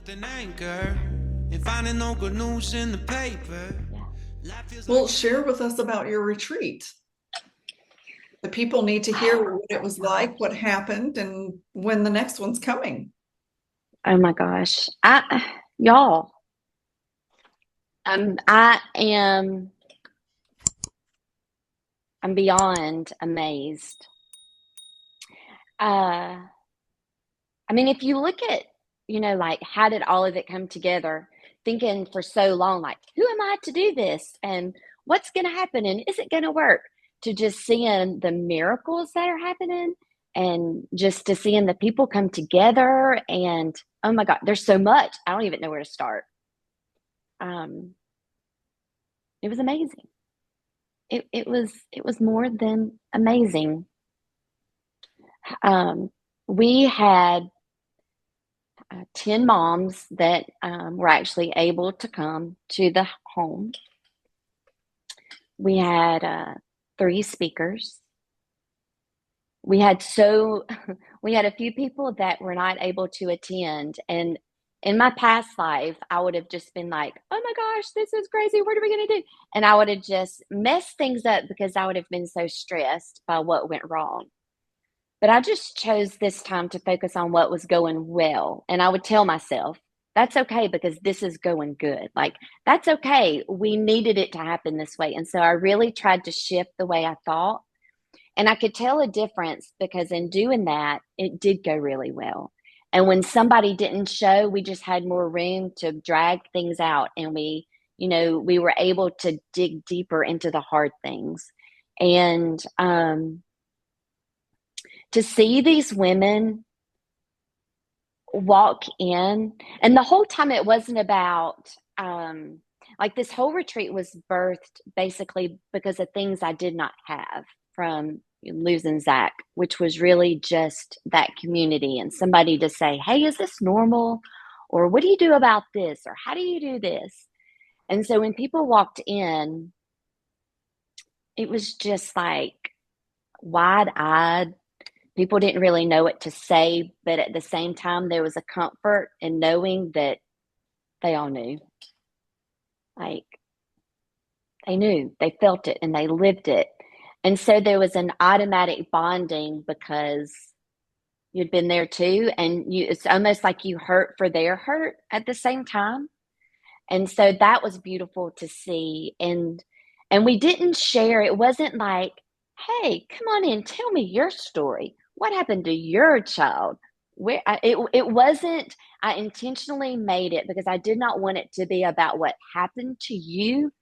an anchor and finding no good news in the paper. Well, share with us about your retreat. The people need to hear what it was like, what happened, and when the next one's coming. Oh my gosh. Y'all, I am I'm beyond amazed. Uh I mean, if you look at, like how did all of it come together, thinking for so long, like, who am I to do this? And what's gonna happen? And is it gonna work? To just seeing the miracles that are happening and just to seeing the people come together and oh my God, there's so much. I don't even know where to start. Um, it was amazing. It was more than amazing. We had 10 moms that were actually able to come to the home. We had 3 speakers. We had we had a few people that were not able to attend. And in my past life, I would have just been like, oh my gosh, this is crazy. What are we going to do? And I would have just messed things up because I would have been so stressed by what went wrong. But I just chose this time to focus on what was going well. And I would tell myself, that's okay because this is going good. Like, that's okay. We needed it to happen this way. And so I really tried to shift the way I thought. And I could tell a difference because in doing that, it did go really well. And when somebody didn't show, we just had more room to drag things out. And we were able to dig deeper into the hard things. And to see these women walk in, and the whole time it wasn't about, like this whole retreat was birthed basically because of things I did not have from losing Zach, which was really just that community and somebody to say, hey, is this normal? Or what do you do about this? Or how do you do this? And so when people walked in, it was just like wide eyed. People didn't really know what to say, but at the same time, there was a comfort in knowing that they all knew. Like, they knew, they felt it, and they lived it. And so there was an automatic bonding because you'd been there too. And it's almost like you hurt for their hurt at the same time. And so that was beautiful to see. And we didn't share, it wasn't like, hey, come on in, tell me your story. What happened to your child? It wasn't, I intentionally made it because I did not want it to be about what happened to you,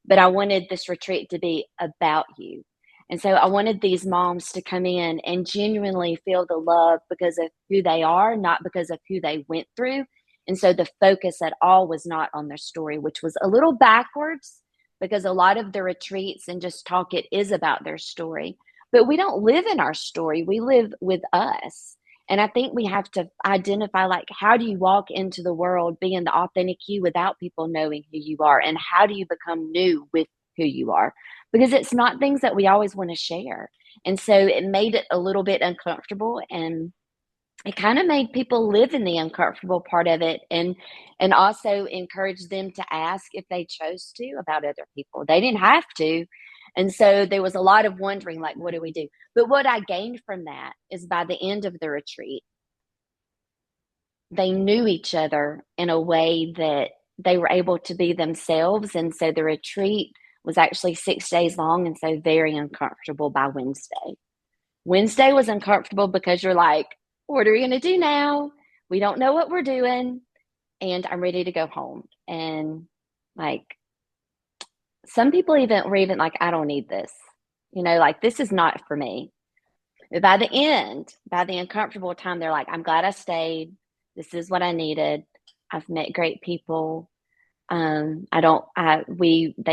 but I wanted this retreat to be about you. And so I wanted these moms to come in and genuinely feel the love because of who they are, not because of who they went through. And so the focus at all was not on their story, which was a little backwards because a lot of the retreats and just talk, it is about their story. But we don't live in our story, we live with us. And I think we have to identify, like, how do you walk into the world being the authentic you without people knowing who you are? And how do you become new with who you are? Because it's not things that we always want to share. And so it made it a little bit uncomfortable, and it kind of made people live in the uncomfortable part of it, and also encourage them to ask if they chose to about other people. They didn't have to. And so there was a lot of wondering, like, what do we do? But what I gained from that is by the end of the retreat, they knew each other in a way that they were able to be themselves. And so the retreat was actually 6 days long, and so very uncomfortable by Wednesday. Wednesday was uncomfortable because you're like, what are we going to do now? We don't know what we're doing. And I'm ready to go home. And like, some people were even like, I don't need this. Like, this is not for me. But by the end, by the uncomfortable time, they're like, I'm glad I stayed. This is what I needed. I've met great people. They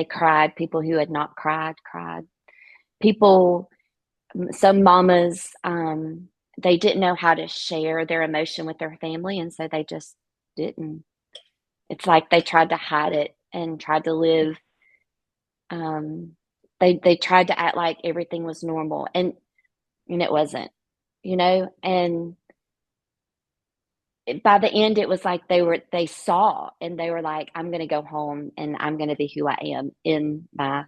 cried. People who had not cried. People, some mamas, they didn't know how to share their emotion with their family. And so they just didn't. It's like they tried to hide it and tried to live. They tried to act like everything was normal, and it wasn't, and by the end, it was like they saw and they were like, I'm going to go home and I'm going to be who I am in my,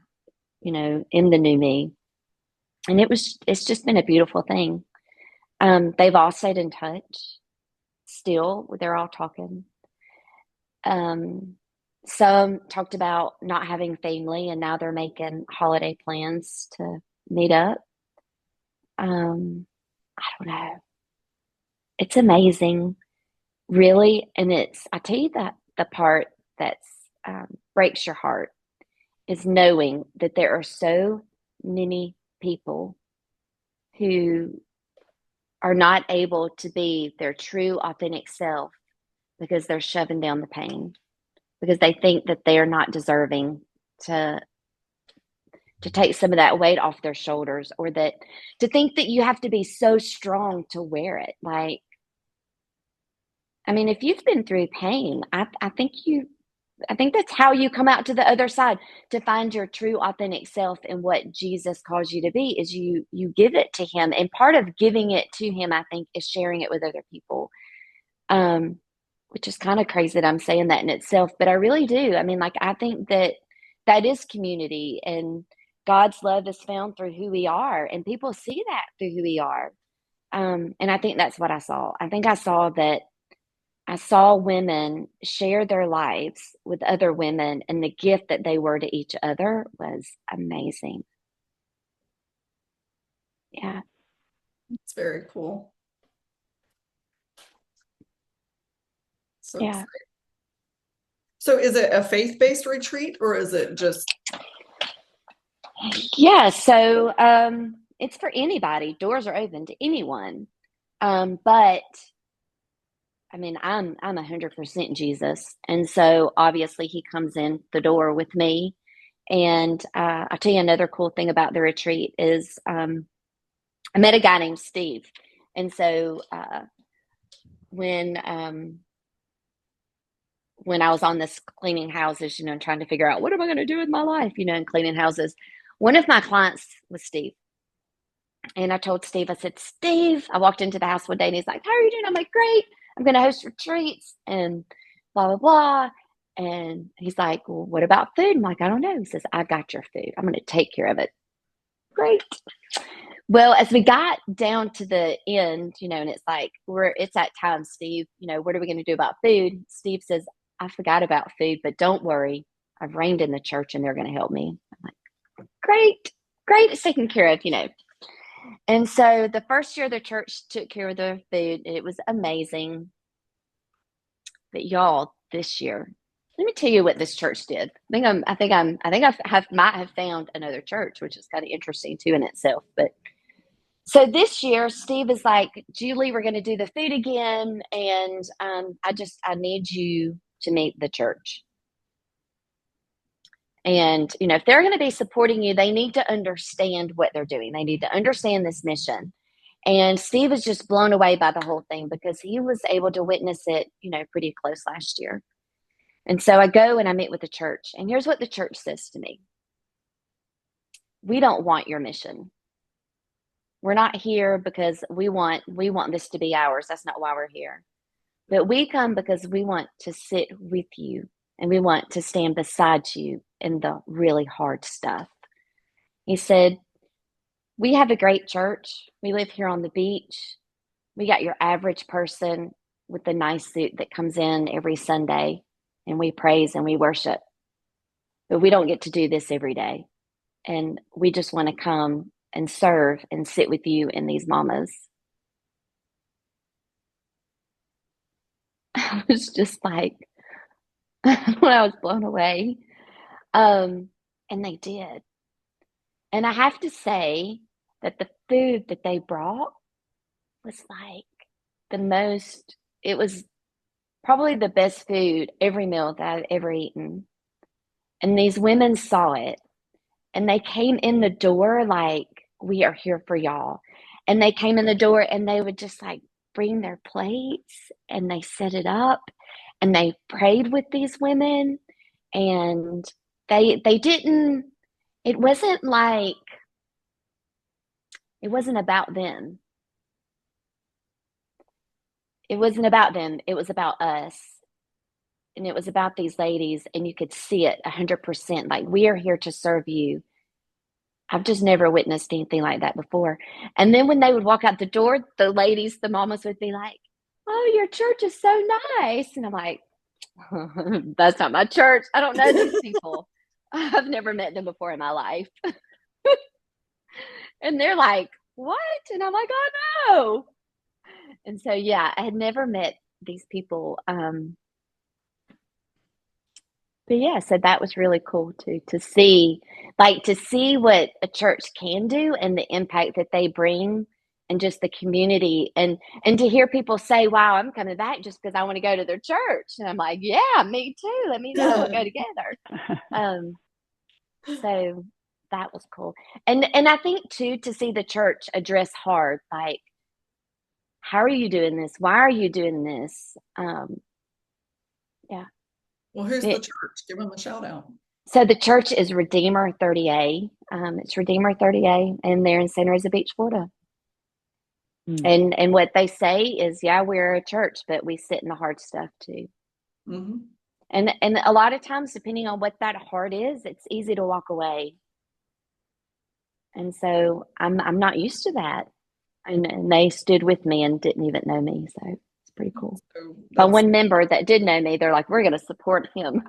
in the new me. And it's just been a beautiful thing. They've all stayed in touch still. They're all talking. Some talked about not having family and now they're making holiday plans to meet up. I don't know. It's amazing, really. And I tell you that the part that's breaks your heart is knowing that there are so many people who are not able to be their true, authentic self because they're shoving down the pain, because they think that they are not deserving to take some of that weight off their shoulders, or that to think that you have to be so strong to wear it. Like, I mean, if you've been through pain, I think that's how you come out to the other side, to find your true authentic self. And what Jesus calls you to be is you give it to him. And part of giving it to him, I think, is sharing it with other people. Which is kind of crazy that I'm saying that in itself, but I really do. I mean, like, I think that is community, and God's love is found through who we are, and people see that through who we are. And I think that's what I saw. I think I saw women share their lives with other women, and the gift that they were to each other was amazing. Yeah. It's very cool. So Yeah. exciting. So is it a faith-based retreat, or is it just? Yeah. So it's for anybody. Doors are open to anyone. But I mean, I'm 100% Jesus. And so obviously he comes in the door with me. And I'll tell you another cool thing about the retreat is I met a guy named Steve. And so when I was on this cleaning houses, trying to figure out what am I going to do with my life, and cleaning houses, one of my clients was Steve. And I told Steve, I said, Steve, I walked into the house one day and he's like, how are you doing? I'm like, great. I'm going to host retreats and blah, blah, blah. And he's like, well, what about food? I'm like, I don't know. He says, I got your food. I'm going to take care of it. Great. Well, as we got down to the end, and it's like, it's that time, Steve, what are we going to do about food? Steve says, I forgot about food, but don't worry. I've reigned in the church and they're going to help me. I'm like, great. It's taken care of, And so the first year the church took care of the food. It was amazing. But y'all, this year, let me tell you what this church did. I think I might have found another church, which is kind of interesting too in itself. But so this year, Steve is like, Julie, we're going to do the food again, and I need you to meet the church. And if they're going to be supporting you, they need to understand what they're doing. They need to understand this mission. And Steve is just blown away by the whole thing because he was able to witness it, pretty close last year. And so I go and I meet with the church. And here's what the church says to me. We don't want your mission. We're not here because we want this to be ours. That's not why we're here. But we come because we want to sit with you and we want to stand beside you in the really hard stuff. He said, we have a great church. We live here on the beach. We got your average person with the nice suit that comes in every Sunday, and we praise and we worship. But we don't get to do this every day. And we just want to come and serve and sit with you and these mamas. I was just like, when I was blown away. And they did. And I have to say that the food that they brought was like it was probably the best food, every meal that I've ever eaten. And these women saw it and they came in the door like, we are here for y'all. And they came in the door and they would just like bring their plates and they set it up and they prayed with these women. And they didn't, it wasn't about them. it wasn't about them. It was about us. And it was about these ladies, and you could see it 100%. Like, we are here to serve you. I've just never witnessed anything like that before. And then when they would walk out the door, the ladies, the mamas would be like, "Oh, your church is so nice." And I'm like, "That's not my church. I don't know these people. I've never met them before in my life." And they're like, "What?" And I'm like, "Oh, no." And so, yeah, I had never met these people. But yeah, so that was really cool too, to see what a church can do and the impact that they bring and just the community, and to hear people say, "Wow, I'm coming back just because I want to go to their church." And I'm like, "Yeah, me too. Let me know. We'll go together." Um, so that was cool. And I think too, to see the church address hard, like, how are you doing this? Why are you doing this? Yeah. Well, who's the It, church? Give them a shout out. So the church is Redeemer 30A. It's Redeemer 30A, and they're in Santa Rosa Beach, Florida. And what they say is, yeah, we're a church, but we sit in the hard stuff too. Mm-hmm. And a lot of times, depending on what that hard is, it's easy to walk away. And so I'm not used to that. And they stood with me and didn't even know me, so it's pretty cool. So But one member that did know me, they're like, "We're going to support him."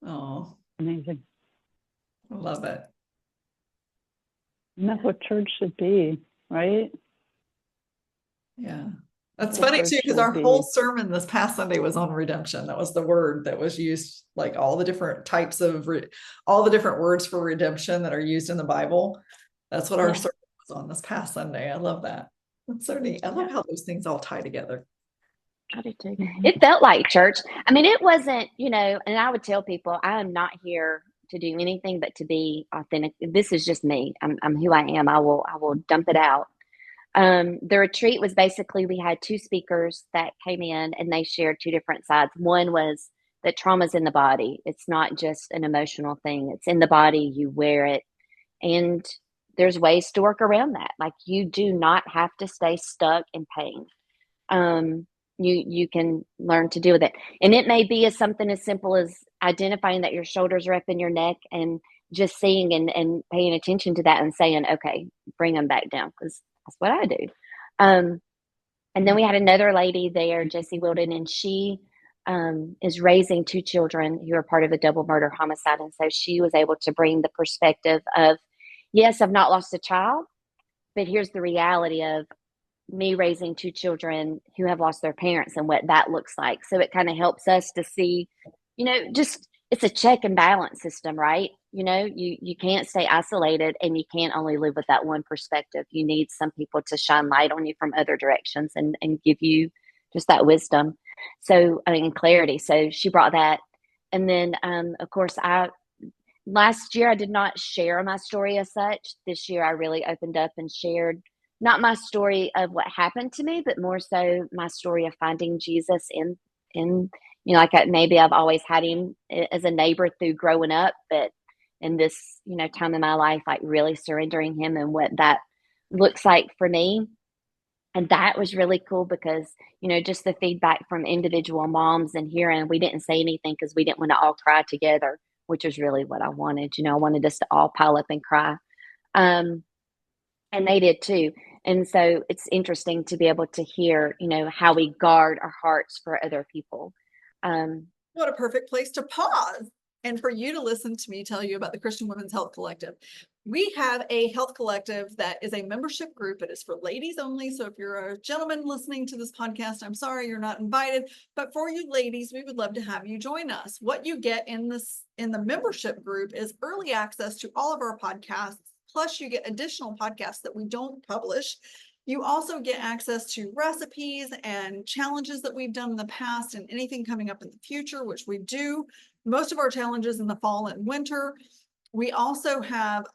Oh, Amazing. I love it. And that's what church should be, right? Yeah. That's The funny church too, because should our be. whole sermon this past Sunday was on redemption. That was the word that was used, like all the different types of, all the different words for redemption that are used in the Bible. That's what our Yeah. sermon was on this past Sunday. I love that. That's so neat. I love how those things all tie together. I do too. It felt like church. I mean, it wasn't, and I would tell people, I am not here to do anything but to be authentic. This is just me. I'm who I am. I will dump it out. The retreat was basically, we had two speakers that came in and they shared two different sides. One was that trauma's in the body. It's not just an emotional thing. It's in the body. You wear it. And there's ways to work around that. Like, you do not have to stay stuck in pain. You can learn to deal with it. And it may be as something as simple as identifying that your shoulders are up in your neck and just seeing and paying attention to that and saying, "Okay, bring them back down," because that's what I do. And then we had another lady there, Jessie Wilden, and she is raising two children who are part of a double murder homicide. And so she was able to bring the perspective of, yes, I've not lost a child, but here's the reality of me raising two children who have lost their parents and what that looks like. So it kind of helps us to see, just it's a check and balance system, right? You can't stay isolated, and you can't only live with that one perspective. You need some people to shine light on you from other directions and give you just that wisdom. So, I mean, clarity. So she brought that. And then, of course, last year I did not share my story as such. This year I really opened up and shared not my story of what happened to me, but more so my story of finding Jesus in like maybe I've always had him as a neighbor through growing up, but in this, time in my life, like really surrendering him and what that looks like for me. And that was really cool because, just the feedback from individual moms and hearing, we didn't say anything because we didn't want to all cry together, which is really what I wanted. I wanted us to all pile up and cry. And they did too. And so it's interesting to be able to hear, how we guard our hearts for other people. What a perfect place to pause and for you to listen to me tell you about the Christian Women's Health Collective. We have a health collective that is a membership group. It is for ladies only. So if you're a gentleman listening to this podcast, I'm sorry you're not invited. But for you ladies, we would love to have you join us. What you get in the membership group is early access to all of our podcasts. Plus, you get additional podcasts that we don't publish. You also get access to recipes and challenges that we've done in the past and anything coming up in the future, which we do. Most of our challenges in the fall and winter. We also have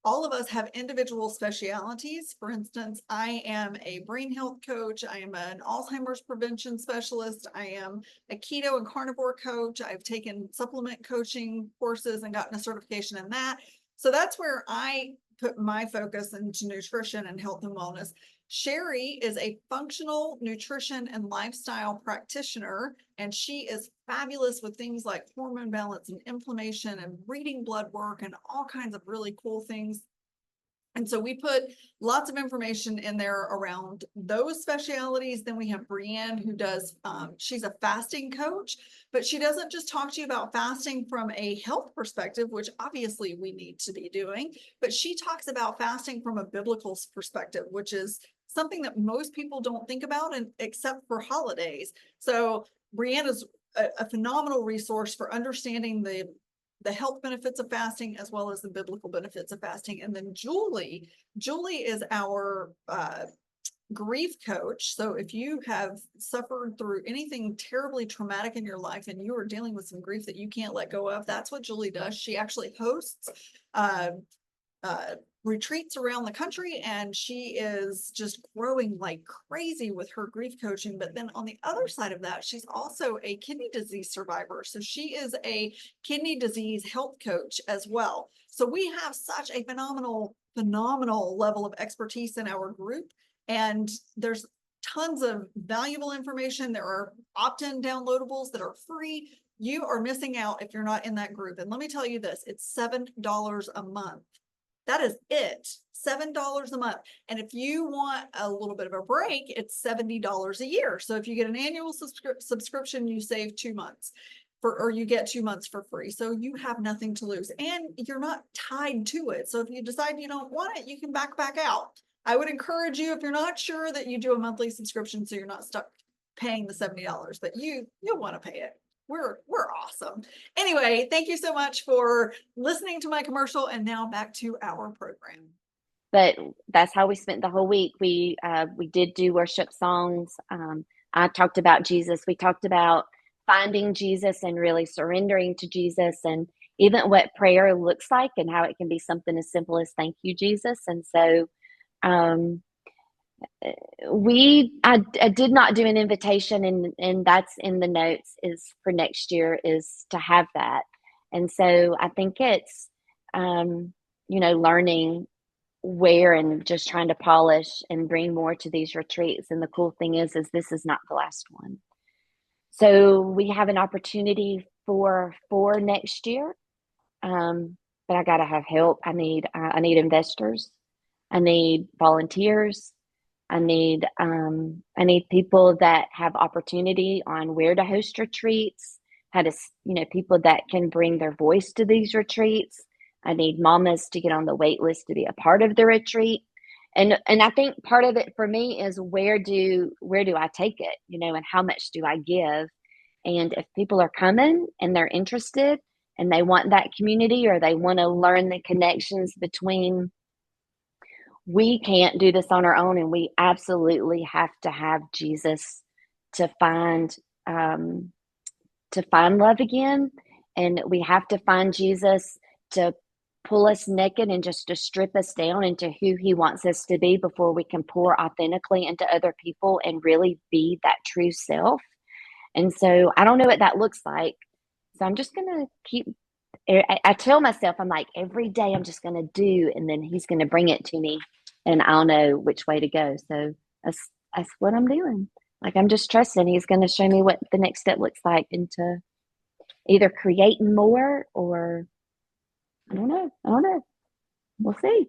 all of us have individual specialities. For instance, I am a brain health coach. I am an Alzheimer's prevention specialist. I am a keto and carnivore coach. I've taken supplement coaching courses and gotten a certification in that. So that's where I put my focus into nutrition and health and wellness. Sherry is a functional nutrition and lifestyle practitioner, and she is fabulous with things like hormone balance and inflammation and reading blood work and all kinds of really cool things. And so we put lots of information in there around those specialities. Then we have Brienne, who does, she's a fasting coach, but she doesn't just talk to you about fasting from a health perspective, which obviously we need to be doing, but she talks about fasting from a biblical perspective, which is something that most people don't think about, and except for holidays. So Brienne is a phenomenal resource for understanding the health benefits of fasting as well as the biblical benefits of fasting. And then Julie is our grief coach. So if you have suffered through anything terribly traumatic in your life and you are dealing with some grief that you can't let go of, that's what Julie does. She actually hosts retreats around the country, and she is just growing like crazy with her grief coaching. But then on the other side of that, she's also a kidney disease survivor. So she is a kidney disease health coach as well. So we have such a phenomenal level of expertise in our group, and there's tons of valuable information. There are opt-in downloadables that are free. You are missing out if you're not in that group. And let me tell you this, it's $7 a month. That is it, $7 a month. And if you want a little bit of a break, it's $70 a year. So if you get an annual subscription, you save 2 months or you get 2 months for free. So you have nothing to lose and you're not tied to it. So if you decide you don't want it, you can back out. I would encourage you, if you're not sure, that you do a monthly subscription so you're not stuck paying the $70, but you'll want to pay it. We're awesome. Anyway, thank you so much for listening to my commercial, and now back to our program. But that's how we spent the whole week. We did do worship songs. I talked about Jesus. We talked about finding Jesus and really surrendering to Jesus, and even what prayer looks like and how it can be something as simple as thank you, Jesus. And so I did not do an invitation, and that's in the notes, is for next year, is to have that. And so I think it's learning where and just trying to polish and bring more to these retreats. And the cool thing is this is not the last one. So we have an opportunity for next year, but I gotta have help. I need investors. I need volunteers. I need people that have opportunity on where to host retreats, how to, people that can bring their voice to these retreats. I need mamas to get on the wait list to be a part of the retreat. And I think part of it for me is where do I take it, and how much do I give? And if people are coming and they're interested and they want that community, or they want to learn the connections between, we can't do this on our own, and we absolutely have to have Jesus to find love again. And we have to find Jesus to pull us naked and just to strip us down into who he wants us to be before we can pour authentically into other people and really be that true self. And so I don't know what that looks like. So I'm just going to keep, I tell myself, I'm like, every day I'm just going to do, and then he's going to bring it to me and I'll know which way to go. So that's what I'm doing. Like, I'm just trusting he's going to show me what the next step looks like into either creating more, or I don't know. We'll see.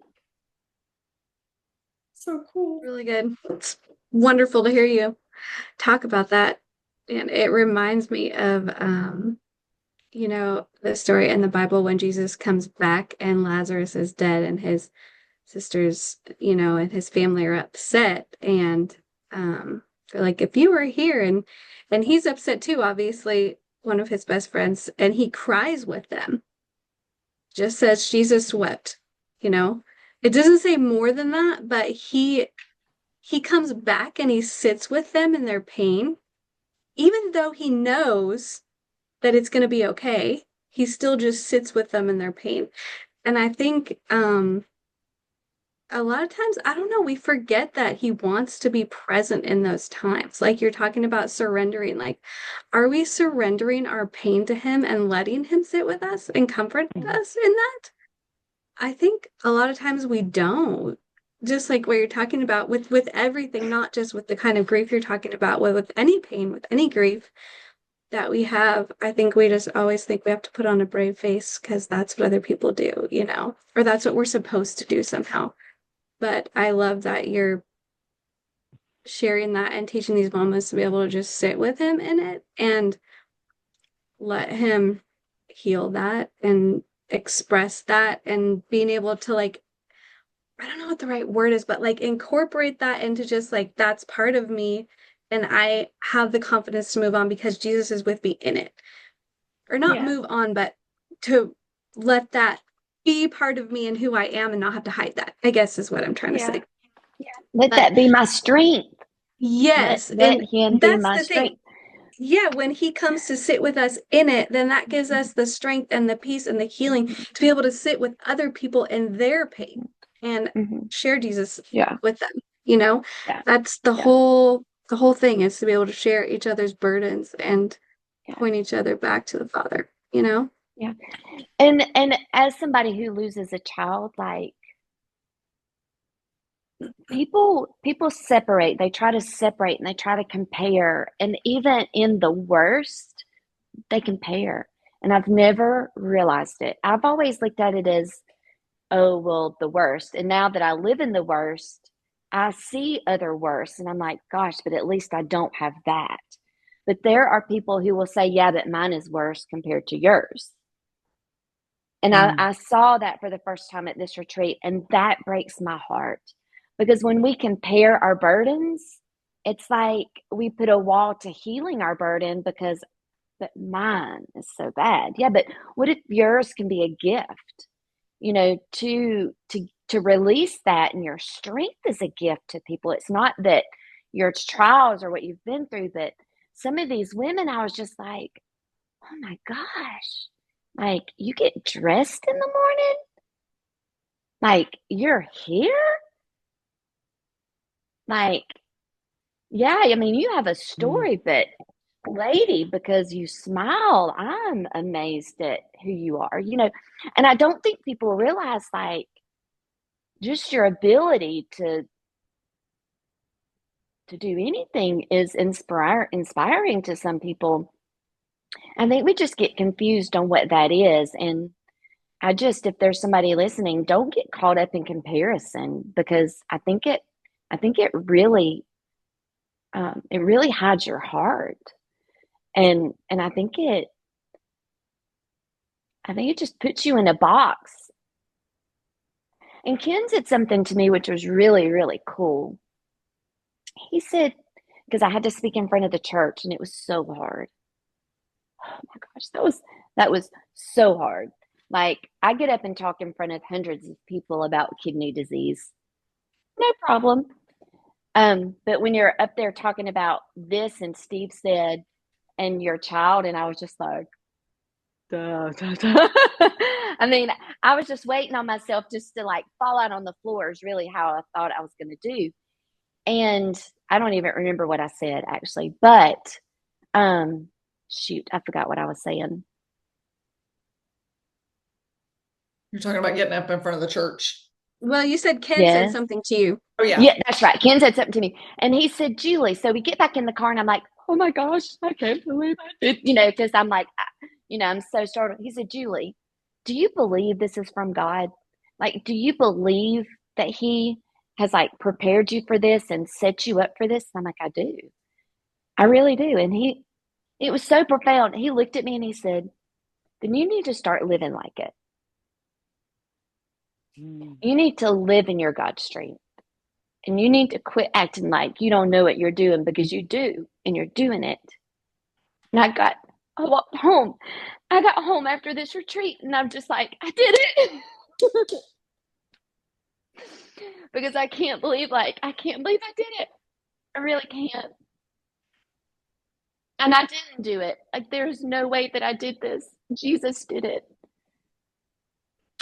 So cool. Really good. It's wonderful to hear you talk about that. And it reminds me of, the story in the Bible when Jesus comes back and Lazarus is dead and his sisters, and his family are upset. And they're like, if you were here, and he's upset too, obviously, one of his best friends, and he cries with them. Just says Jesus wept, It doesn't say more than that, but he comes back and he sits with them in their pain. Even though he knows that it's going to be okay, he still just sits with them in their pain. And I think a lot of times, I don't know, we forget that he wants to be present in those times. Like you're talking about surrendering. Like, are we surrendering our pain to him and letting him sit with us and comfort us in that? I think a lot of times we don't. just like what you're talking about with everything, not just with the kind of grief you're talking about, with any pain, with any grief that we have, I think we just always think we have to put on a brave face because that's what other people do, or that's what we're supposed to do somehow. But I love that you're sharing that and teaching these mamas to be able to just sit with him in it and let him heal that and express that and being able to like, I don't know what the right word is, but like incorporate that into just like that's part of me and I have the confidence to move on because Jesus is with me in it. Or not Yeah. move on, but to let that be part of me and who I am and not have to hide that, I guess is what I'm trying to Yeah. say. Yeah. Let But that be my strength. yes, Let and him be that's my the thing. strength. Yeah, when he comes to sit with us in it, then that gives us the strength and the peace and the healing to be able to sit with other people in their pain and Mm-hmm. share Jesus Yeah. with them. You know, Yeah. that's the Yeah. whole thing is to be able to share each other's burdens and Yeah. point each other back to the Father, you know? Yeah. And as somebody who loses a child, like people separate. They try to separate and they try to compare. And even in the worst, they compare. And I've never realized it. I've always looked at it as, oh, well, the worst. And now that I live in the worst, I see other worst. And I'm like, gosh, but at least I don't have that. But there are people who will say, yeah, but mine is worse compared to yours. And I saw that for the first time at this retreat, and that breaks my heart. Because when we compare our burdens, it's like we put a wall to healing our burden because but mine is so bad. Yeah, but what if yours can be a gift? To release that, and your strength is a gift to people. It's not that your trials or what you've been through, but some of these women, I was just like, oh my gosh, like you get dressed in the morning, like you're here, like yeah, I mean you have a story, but lady, because you smile, I'm amazed at who you are, and I don't think people realize like just your ability to do anything is inspiring to some people. I think we just get confused on what that is. And if there's somebody listening, don't get caught up in comparison because I think it really hides your heart. And I think it just puts you in a box. And Ken said something to me which was really, really cool. He said, because I had to speak in front of the church and it was so hard. Oh my gosh, that was so hard. Like I get up and talk in front of hundreds of people about kidney disease. No problem. But when you're up there talking about this and Steve said and your child, and I was just like, duh, duh, duh. I mean, I was just waiting on myself just to like fall out on the floor is really how I thought I was going to do. And I don't even remember what I said actually, but shoot, I forgot what I was saying. You're talking about getting up in front of the church. Well, you said Ken said Yes. something to you. Oh yeah. Yeah, that's right. Ken said something to me. And he said, Julie, so we get back in the car and I'm like, oh my gosh, I can't believe I did, because I'm like, I'm so startled. He said, Julie, do you believe this is from God? Like, do you believe that he has like prepared you for this and set you up for this? And I'm like, I do. I really do. And it was so profound. He looked at me and he said, then you need to start living like it. You need to live in your God strength. And you need to quit acting like you don't know what you're doing because you do, and you're doing it. And I walked home. I got home after this retreat, and I'm just like, I did it. Because I can't believe I did it. I really can't. And I didn't do it. Like, there's no way that I did this. Jesus did it.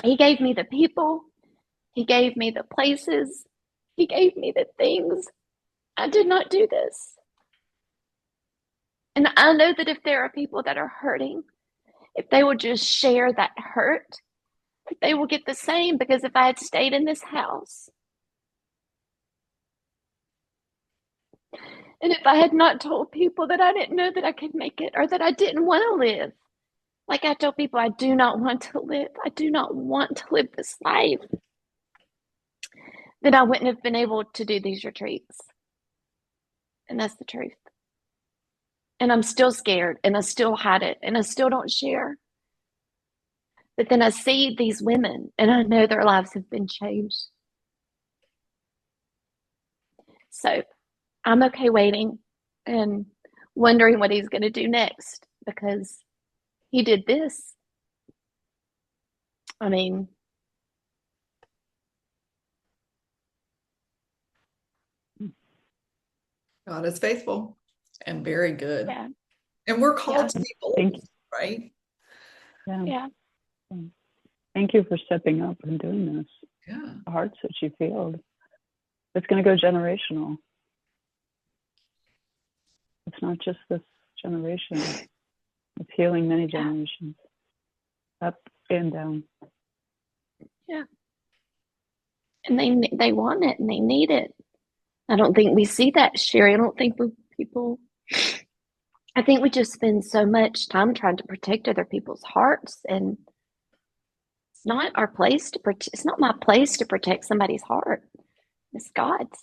He gave me the people. He gave me the places. He gave me the things. I did not do this. And I know that if there are people that are hurting, if they will just share that hurt, they will get the same. Because if I had stayed in this house And if I had not told people that I didn't know that I could make it or that I didn't want to live, like I told people, I do not want to live. I do not want to live this life. Then I wouldn't have been able to do these retreats. And that's the truth. And I'm still scared and I still hide it and I still don't share. But then I see these women and I know their lives have been changed. So I'm okay waiting and wondering what he's going to do next because he did this. I mean, God is faithful and very good. yeah, And we're called Yeah. to be Thank bold, right? Yeah. yeah, Thank you for stepping up and doing this. Yeah. The hearts that you feel. It's going to go generational. It's not just this generation. It's healing many generations, up and down. yeah. And they want it and they need it. I don't think we see that, Sherry. I don't think people. I think we just spend so much time trying to protect other people's hearts, and it's not our place to protect. It's not my place to protect somebody's heart. It's God's,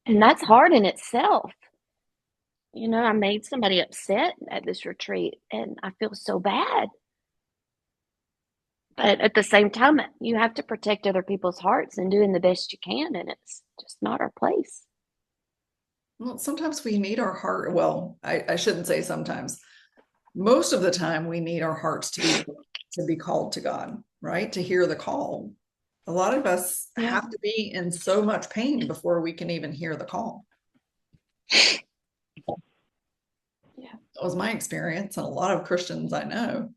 and that's hard in itself. You know, I made somebody upset at this retreat, and I feel so bad. But at the same time, you have to protect other people's hearts and doing the best you can, and it's just not our place. Well, sometimes we need our heart. Well, I shouldn't say sometimes. Most of the time we need our hearts to be called to God, right? To hear the call. A lot of us Yeah. have to be in so much pain before we can even hear the call. Yeah. That was my experience, and a lot of Christians I know.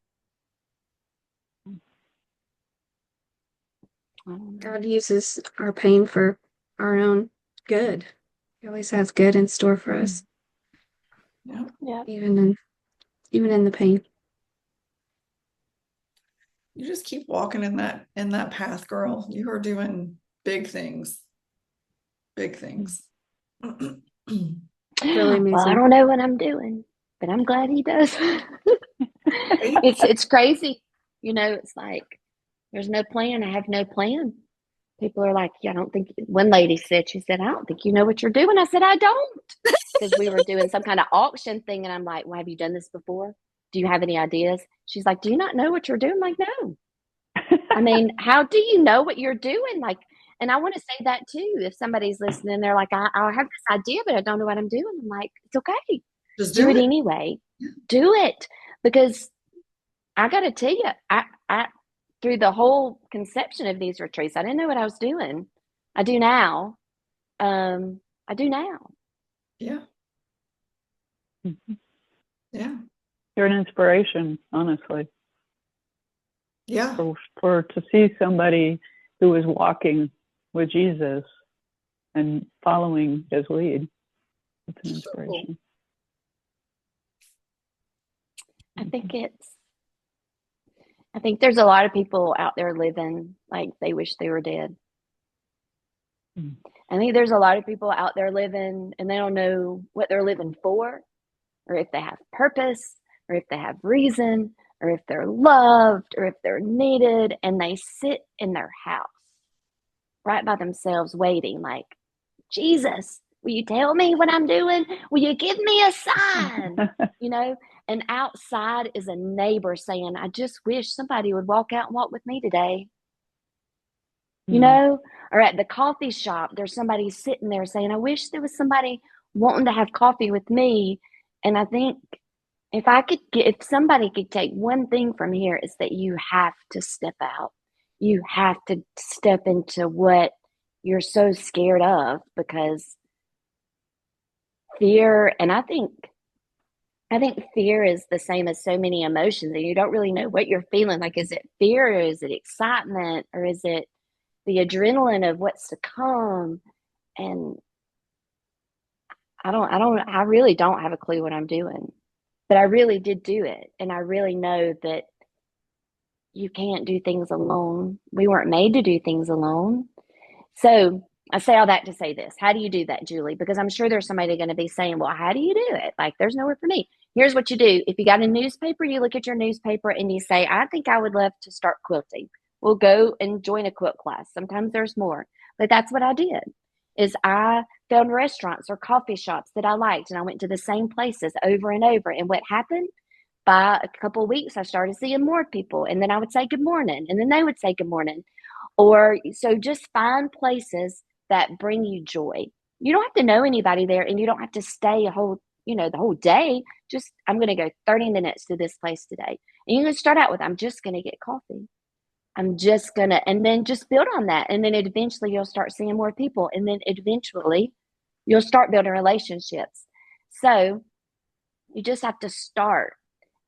God uses our pain for our own good. He always has good in store for us, Yeah. Yeah. even in the pain. You just keep walking in that path, girl. You are doing big things. Big things. Really amazing. Well, I don't know what I'm doing, but I'm glad he does. It's crazy. You know, it's like there's no plan. I have no plan. People are like, yeah, I don't think one lady said, she said, I don't think you know what you're doing. I said, I don't. Because we were doing some kind of auction thing. And I'm like, well, have you done this before? Do you have any ideas? She's like, do you not know what you're doing? I'm like, no. I mean, how do you know what you're doing? Like, and I want to say that too. If somebody's listening, they're like, I have this idea, but I don't know what I'm doing. I'm like, it's okay. Just Do it anyway. Do it. Because I got to tell you, I through the whole conception of these retreats, I didn't know what I was doing. I do now. I do now. Yeah. Mhm. Yeah. You're an inspiration, honestly. Yeah. For to see somebody who is walking with Jesus and following his lead. It's an So cool. inspiration. I think there's a lot of people out there living like they wish they were dead. Mm. I think there's a lot of people out there living and they don't know what they're living for, or if they have purpose, or if they have reason, or if they're loved, or if they're needed, and they sit in their house right by themselves waiting like, Jesus, will you tell me what I'm doing? Will you give me a sign? You know, and outside is a neighbor saying, I just wish somebody would walk out and walk with me today. You know, or at the coffee shop, there's somebody sitting there saying, I wish there was somebody wanting to have coffee with me. And I think if somebody could take one thing from here, it's that you have to step out. You have to step into what you're so scared of, because fear, and I think fear is the same as so many emotions, and you don't really know what you're feeling. Like, is it fear, or is it excitement, or is it the adrenaline of what's to come? And I really don't have a clue what I'm doing, but I really did do it. And I really know that you can't do things alone. We weren't made to do things alone. So I say all that to say this. How do you do that, Julie? Because I'm sure there's somebody going to be saying, well, how do you do it? Like, there's nowhere for me. Here's what you do. If you got a newspaper, you look at your newspaper and you say, I think I would love to start quilting. We'll go and join a quilt class. Sometimes there's more. But that's what I did, is I found restaurants or coffee shops that I liked, and I went to the same places over and over. And what happened? By a couple of weeks, I started seeing more people, and then I would say good morning, and then they would say good morning. Or so just find places that bring you joy. You don't have to know anybody there, and you don't have to stay the whole day. Just, I'm going to go 30 minutes to this place today. And you can start out with, I'm just going to get coffee. I'm just going to, and then just build on that. And then eventually you'll start seeing more people. And then eventually you'll start building relationships. So you just have to start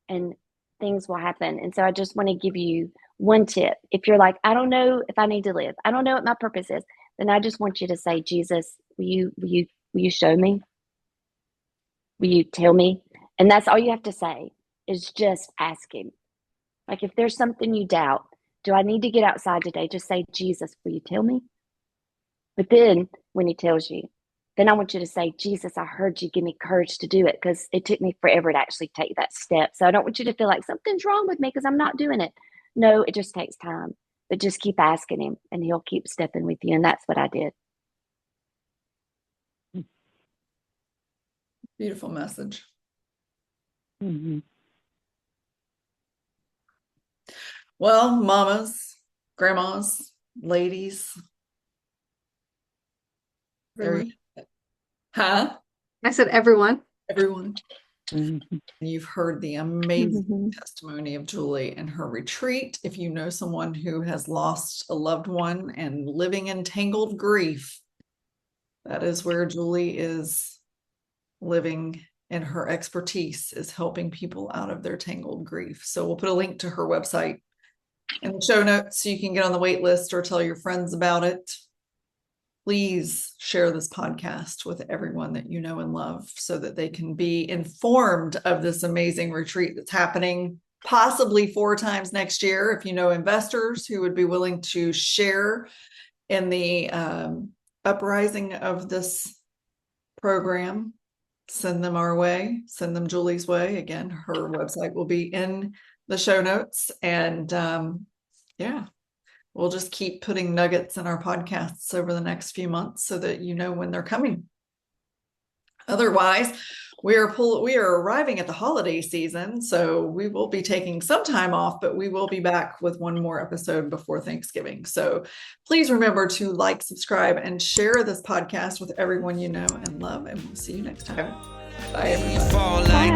and things will happen. And so I just want to give you one tip. If you're like, I don't know if I need to live, I don't know what my purpose is, then I just want you to say, Jesus, will you show me? Will you tell me? And that's all you have to say, is just ask him. Like, if there's something you doubt, do I need to get outside today? Just say, Jesus, will you tell me? But then when he tells you, then I want you to say, Jesus, I heard you, give me courage to do it, because it took me forever to actually take that step. So I don't want you to feel like something's wrong with me because I'm not doing it. No, it just takes time. But just keep asking him, and he'll keep stepping with you. And that's what I did. Beautiful message. Mhm. Well, mamas, grandmas, ladies. Everyone. Huh? I said everyone. Everyone. Mhm. You've heard the amazing testimony of Julie and her retreat. If you know someone who has lost a loved one and living in tangled grief, that is where Julie is living, and her expertise is helping people out of their tangled grief. So we'll put a link to her website in the show notes so you can get on the wait list or tell your friends about it. Please share this podcast with everyone that you know and love so that they can be informed of this amazing retreat that's happening possibly 4 times next year. If you know investors who would be willing to share in the uprising of this program, send them our way, send them Julie's way. Again, her website will be in the show notes. And yeah, we'll just keep putting nuggets in our podcasts over the next few months so that you know when they're coming. Otherwise, we are arriving at the holiday season, so we will be taking some time off, but we will be back with one more episode before Thanksgiving. So please remember to like, subscribe, and share this podcast with everyone you know and love, and we'll see you next time. Bye, everybody. Fall like